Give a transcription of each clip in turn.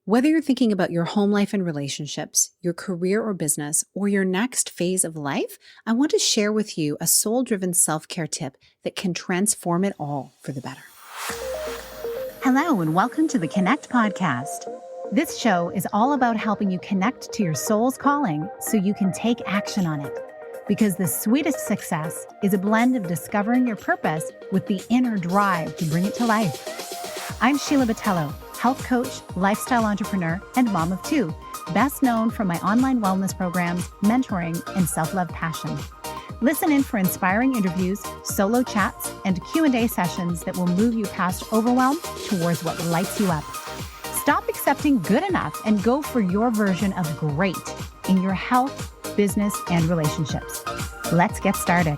Whether you're thinking about your home life and relationships, your career or business, or your next phase of life, I want to share with you a soul-driven self-care tip that can transform it all for the better. Hello, and welcome to the Connect podcast. This show is all about helping you connect to your soul's calling so you can take action on it. Because the sweetest success is a blend of discovering your purpose with the inner drive to bring it to life. I'm Sheila, health coach, lifestyle entrepreneur, and mom of two, best known for my online wellness programs, mentoring, and self-love passion. Listen in for inspiring interviews, solo chats, and Q&A sessions that will move you past overwhelm towards what lights you up. Stop accepting good enough and go for your version of great in your health, business, and relationships. Let's get started.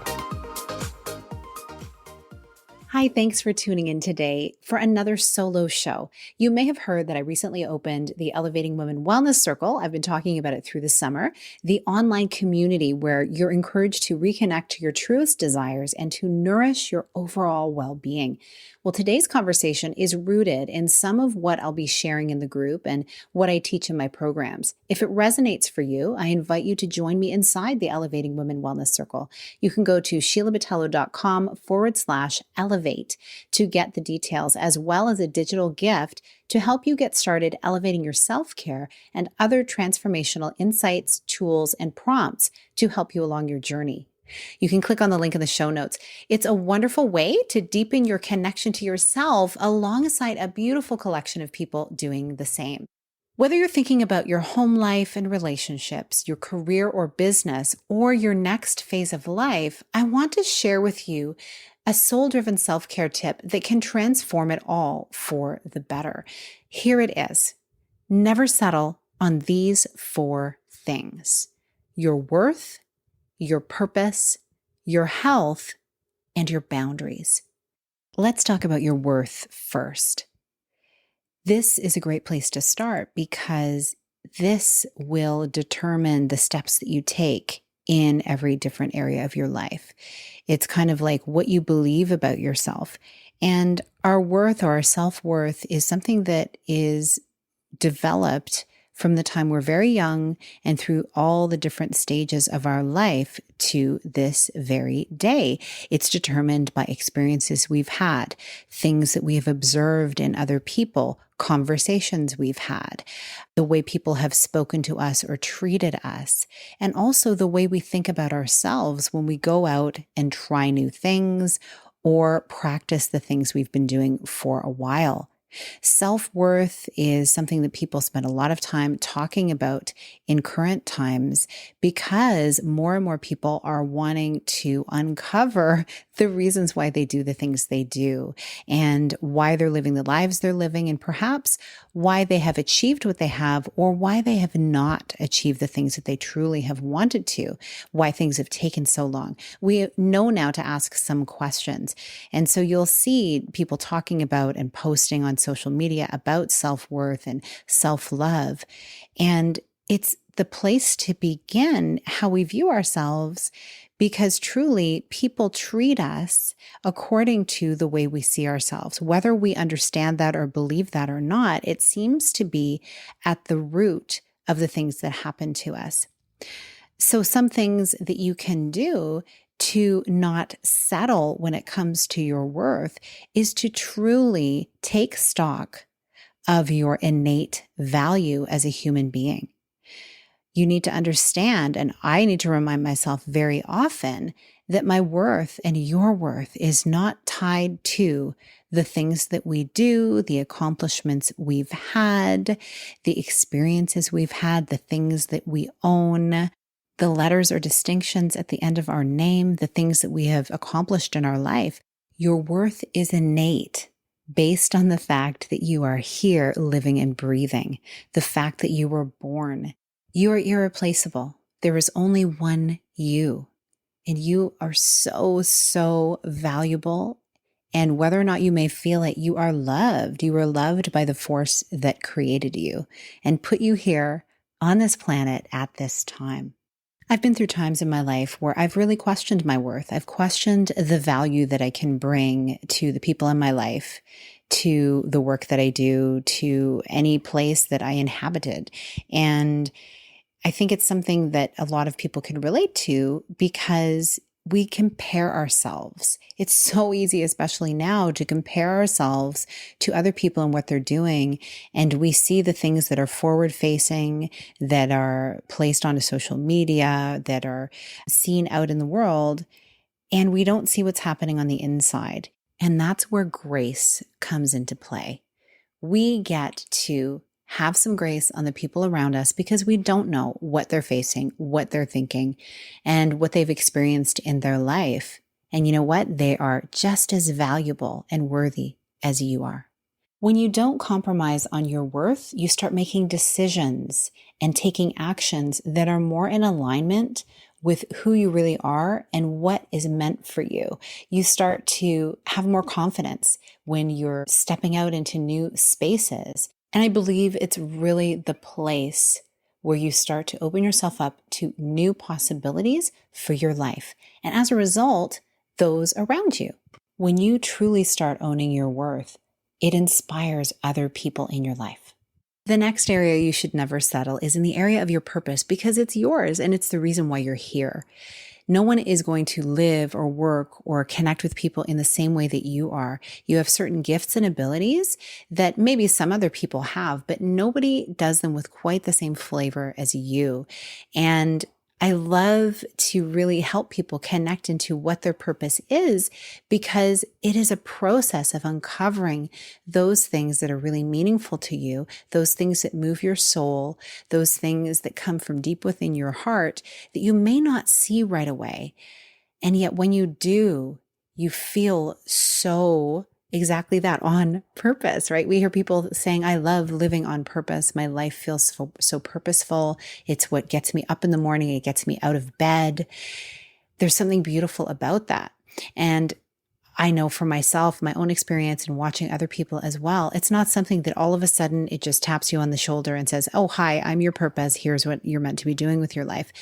Hi, thanks for tuning in today for another solo show. You may have heard that I recently opened the Elevating Women Wellness Circle. I've been talking about it through the summer, the online community where you're encouraged to reconnect to your truest desires and to nourish your overall well-being. Well, today's conversation is rooted in some of what I'll be sharing in the group and what I teach in my programs. If it resonates for you, I invite you to join me inside the Elevating Women Wellness Circle. You can go to sheilabatello.com/elevate to get the details, as well as a digital gift to help you get started elevating your self-care and other transformational insights, tools, and prompts to help you along your journey. You can click on the link in the show notes. It's a wonderful way to deepen your connection to yourself alongside a beautiful collection of people doing the same. Whether you're thinking about your home life and relationships, your career or business, or your next phase of life, I want to share with you a soul-driven self-care tip that can transform it all for the better. Here it is. Never settle on these 4 things: your worth, your purpose, your health, and your boundaries. Let's talk about your worth first. This is a great place to start because this will determine the steps that you take in every different area of your life. It's kind of like what you believe about yourself. And our worth or our self-worth is something that is developed from the time we're very young and through all the different stages of our life to this very day. It's determined by experiences we've had, things that we have observed in other people, conversations we've had, the way people have spoken to us or treated us, and also the way we think about ourselves when we go out and try new things or practice the things we've been doing for a while. Self-worth is something that people spend a lot of time talking about in current times because more and more people are wanting to uncover the reasons why they do the things they do and why they're living the lives they're living, and perhaps why they have achieved what they have or why they have not achieved the things that they truly have wanted to, why things have taken so long. We know now to ask some questions. And so you'll see people talking about and posting on social media about self-worth and self-love. And it's the place to begin how we view ourselves, because truly people treat us according to the way we see ourselves. Whether we understand that or believe that or not, it seems to be at the root of the things that happen to us. So some things that you can do to not settle when it comes to your worth is to truly take stock of your innate value as a human being. You need to understand, and I need to remind myself very often, that my worth and your worth is not tied to the things that we do, the accomplishments we've had, the experiences we've had, the things that we own, the letters or distinctions at the end of our name, the things that we have accomplished in our life. Your worth is innate, based on the fact that you are here living and breathing, the fact that you were born. You are irreplaceable. There is only one you, and you are so, so valuable. And whether or not you may feel it, you are loved. You are loved by the force that created you and put you here on this planet at this time. I've been through times in my life where I've really questioned my worth. I've questioned the value that I can bring to the people in my life, to the work that I do, to any place that I inhabited. And I think it's something that a lot of people can relate to because we compare ourselves. It's so easy, especially now, to compare ourselves to other people and what they're doing. And we see the things that are forward facing, that are placed onto social media, that are seen out in the world. And we don't see what's happening on the inside. And that's where grace comes into play. We get to have some grace on the people around us because we don't know what they're facing, what they're thinking, and what they've experienced in their life. And you know what? They are just as valuable and worthy as you are. When you don't compromise on your worth, you start making decisions and taking actions that are more in alignment with who you really are and what is meant for you. You start to have more confidence when you're stepping out into new spaces. And I believe it's really the place where you start to open yourself up to new possibilities for your life. And as a result, those around you. When you truly start owning your worth, it inspires other people in your life. The next area you should never settle is in the area of your purpose because it's yours and it's the reason why you're here. No one is going to live or work or connect with people in the same way that you are. You have certain gifts and abilities that maybe some other people have, but nobody does them with quite the same flavor as you. And I love to really help people connect into what their purpose is because it is a process of uncovering those things that are really meaningful to you, those things that move your soul, those things that come from deep within your heart that you may not see right away. And yet when you do, you feel so exactly that, on purpose, right? We hear people saying, I love living on purpose. My life feels so purposeful. It's what gets me up in the morning. It gets me out of bed. There's something beautiful about that. And I know for myself, my own experience and watching other people as well, it's not something that all of a sudden it just taps you on the shoulder and says, oh, hi, I'm your purpose. Here's what you're meant to be doing with your life.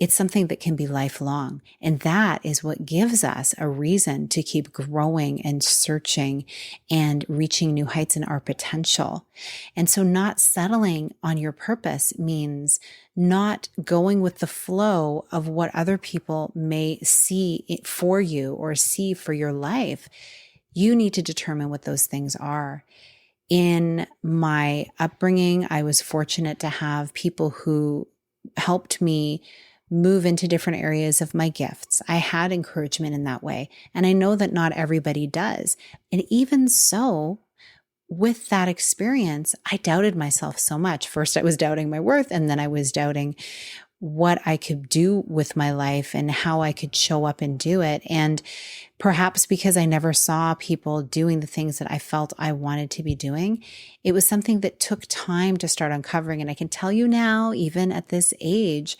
It's something that can be lifelong. And that is what gives us a reason to keep growing and searching and reaching new heights in our potential. And so not settling on your purpose means not going with the flow of what other people may see for you or see for your life. You need to determine what those things are. In my upbringing, I was fortunate to have people who helped me move into different areas of my gifts. I had encouragement in that way. And I know that not everybody does. And even so, with that experience, I doubted myself so much. First, I was doubting my worth, and then I was doubting what I could do with my life and how I could show up and do it. And perhaps because I never saw people doing the things that I felt I wanted to be doing, it was something that took time to start uncovering. And I can tell you now, even at this age,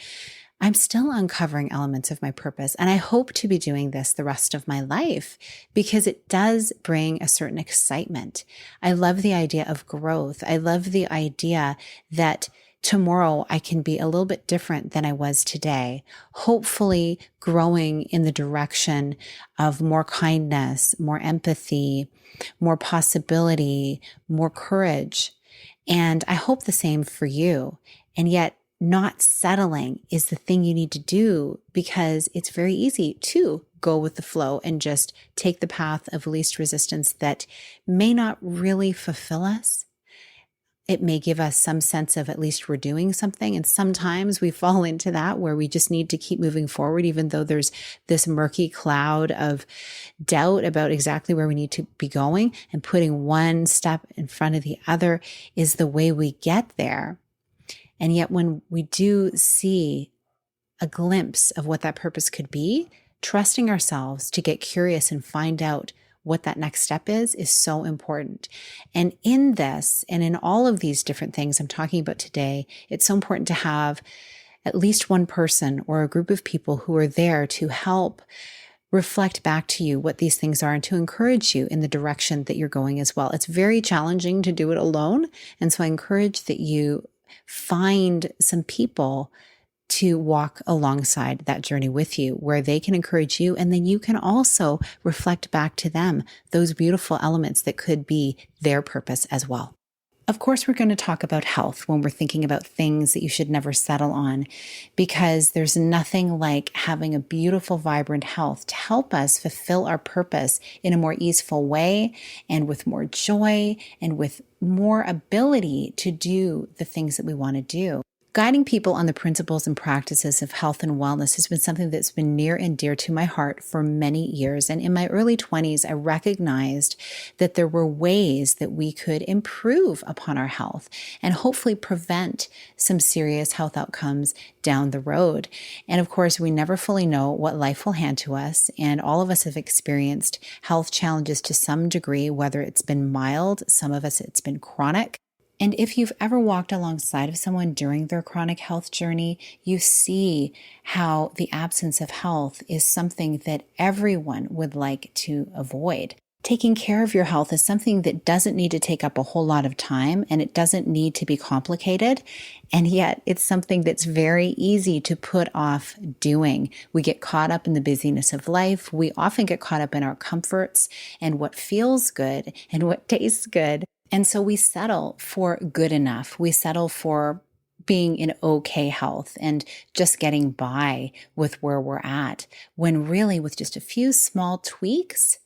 I'm still uncovering elements of my purpose, and I hope to be doing this the rest of my life because it does bring a certain excitement. I love the idea of growth. I love the idea that tomorrow I can be a little bit different than I was today, hopefully growing in the direction of more kindness, more empathy, more possibility, more courage. And I hope the same for you. And yet, not settling is the thing you need to do because it's very easy to go with the flow and just take the path of least resistance that may not really fulfill us. It may give us some sense of at least we're doing something. And sometimes we fall into that where we just need to keep moving forward, even though there's this murky cloud of doubt about exactly where we need to be going, and putting one step in front of the other is the way we get there. And yet when we do see a glimpse of what that purpose could be, trusting ourselves to get curious and find out what that next step is so important. And in this, and in all of these different things I'm talking about today, it's so important to have at least one person or a group of people who are there to help reflect back to you what these things are and to encourage you in the direction that you're going as well. It's very challenging to do it alone. And so I encourage that you find some people to walk alongside that journey with you, where they can encourage you. And then you can also reflect back to them those beautiful elements that could be their purpose as well. Of course, we're going to talk about health when we're thinking about things that you should never settle on, because there's nothing like having a beautiful, vibrant health to help us fulfill our purpose in a more easeful way and with more joy and with more ability to do the things that we want to do. Guiding people on the principles and practices of health and wellness has been something that's been near and dear to my heart for many years. And in my early 20s, I recognized that there were ways that we could improve upon our health and hopefully prevent some serious health outcomes down the road. And of course, we never fully know what life will hand to us. And all of us have experienced health challenges to some degree, whether it's been mild, some of us it's been chronic. And if you've ever walked alongside of someone during their chronic health journey, you see how the absence of health is something that everyone would like to avoid. Taking care of your health is something that doesn't need to take up a whole lot of time, and it doesn't need to be complicated. And yet it's something that's very easy to put off doing. We get caught up in the busyness of life. We often get caught up in our comforts and what feels good and what tastes good. And so we settle for good enough. We settle for being in okay health and just getting by with where we're at, when really with just a few small tweaks,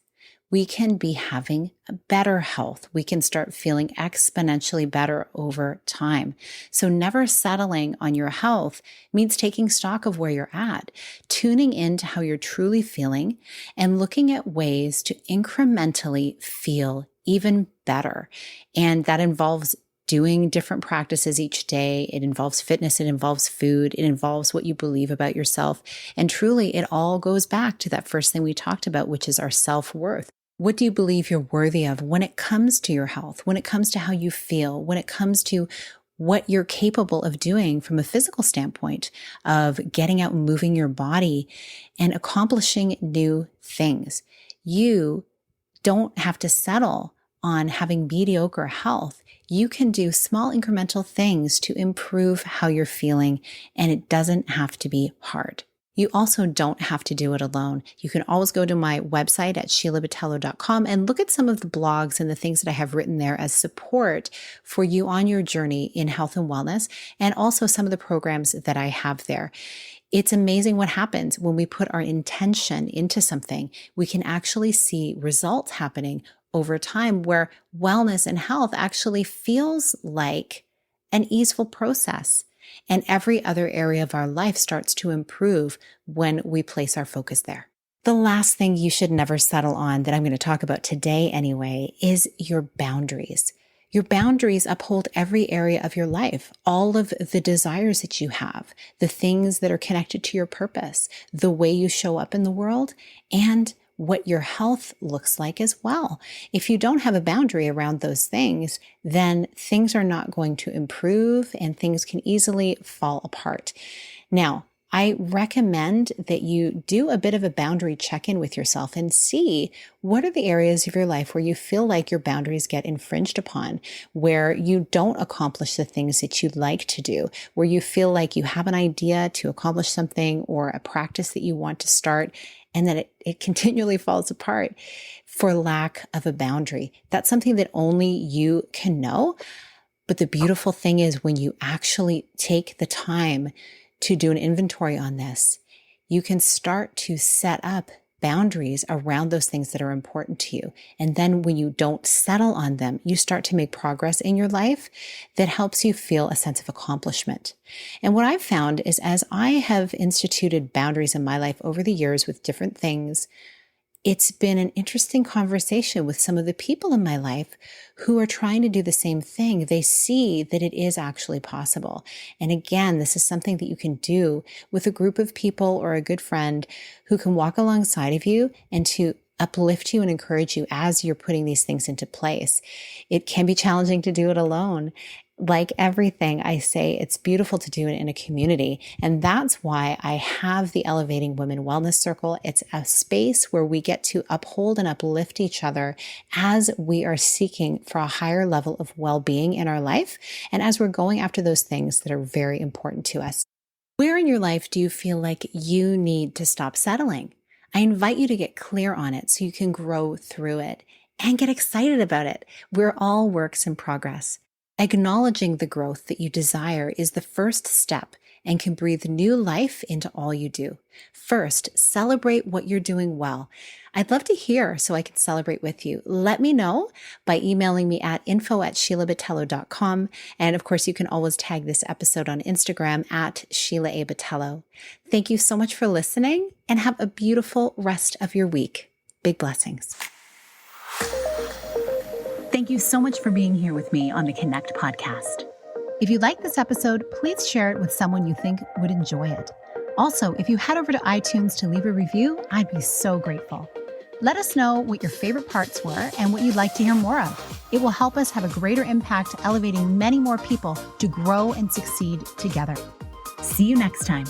we can be having better health. We can start feeling exponentially better over time. So never settling on your health means taking stock of where you're at, tuning into how you're truly feeling, and looking at ways to incrementally feel even better. And that involves doing different practices each day. It involves fitness. It involves food. It involves what you believe about yourself. And truly, it all goes back to that first thing we talked about, which is our self-worth. What do you believe you're worthy of when it comes to your health, when it comes to how you feel, when it comes to what you're capable of doing from a physical standpoint, of getting out and moving your body and accomplishing new things? You don't have to settle on having mediocre health. You can do small incremental things to improve how you're feeling, and it doesn't have to be hard. You also don't have to do it alone. You can always go to my website at sheilabatello.com and look at some of the blogs and the things that I have written there as support for you on your journey in health and wellness, and also some of the programs that I have there. It's amazing what happens when we put our intention into something. We can actually see results happening over time, where wellness and health actually feels like an easeful process. And every other area of our life starts to improve when we place our focus there. The last thing you should never settle on, that I'm going to talk about today anyway, is your boundaries. Your boundaries uphold every area of your life, all of the desires that you have, the things that are connected to your purpose, the way you show up in the world, and what your health looks like as well. If you don't have a boundary around those things, then things are not going to improve and things can easily fall apart. Now, I recommend that you do a bit of a boundary check-in with yourself and see what are the areas of your life where you feel like your boundaries get infringed upon, where you don't accomplish the things that you'd like to do, where you feel like you have an idea to accomplish something or a practice that you want to start, and that it continually falls apart for lack of a boundary. That's something that only you can know. But the beautiful thing is, when you actually take the time to do an inventory on this, you can start to set up boundaries around those things that are important to you. And then when you don't settle on them, you start to make progress in your life that helps you feel a sense of accomplishment. And what I've found is, as I have instituted boundaries in my life over the years with different things, it's been an interesting conversation with some of the people in my life who are trying to do the same thing. They see that it is actually possible. And again, this is something that you can do with a group of people or a good friend who can walk alongside of you and to uplift you and encourage you as you're putting these things into place. It can be challenging to do it alone. Like everything, I say it's beautiful to do it in a community. And that's why I have the Elevating Women Wellness Circle. It's a space where we get to uphold and uplift each other as we are seeking for a higher level of well-being in our life, and as we're going after those things that are very important to us. Where in your life do you feel like you need to stop settling? I invite you to get clear on it so you can grow through it and get excited about it. We're all works in progress. Acknowledging the growth that you desire is the first step and can breathe new life into all you do. First, celebrate what you're doing well. I'd love to hear so I can celebrate with you. Let me know by emailing me at info@sheilabatello.com. And of course, you can always tag this episode on Instagram at Sheila A. Batello. Thank you so much for listening and have a beautiful rest of your week. Big blessings. Thank you so much for being here with me on the Connect podcast. If you like this episode, please share it with someone you think would enjoy it. Also, if you head over to iTunes to leave a review, I'd be so grateful. Let us know what your favorite parts were and what you'd like to hear more of. It will help us have a greater impact, elevating many more people to grow and succeed together. See you next time.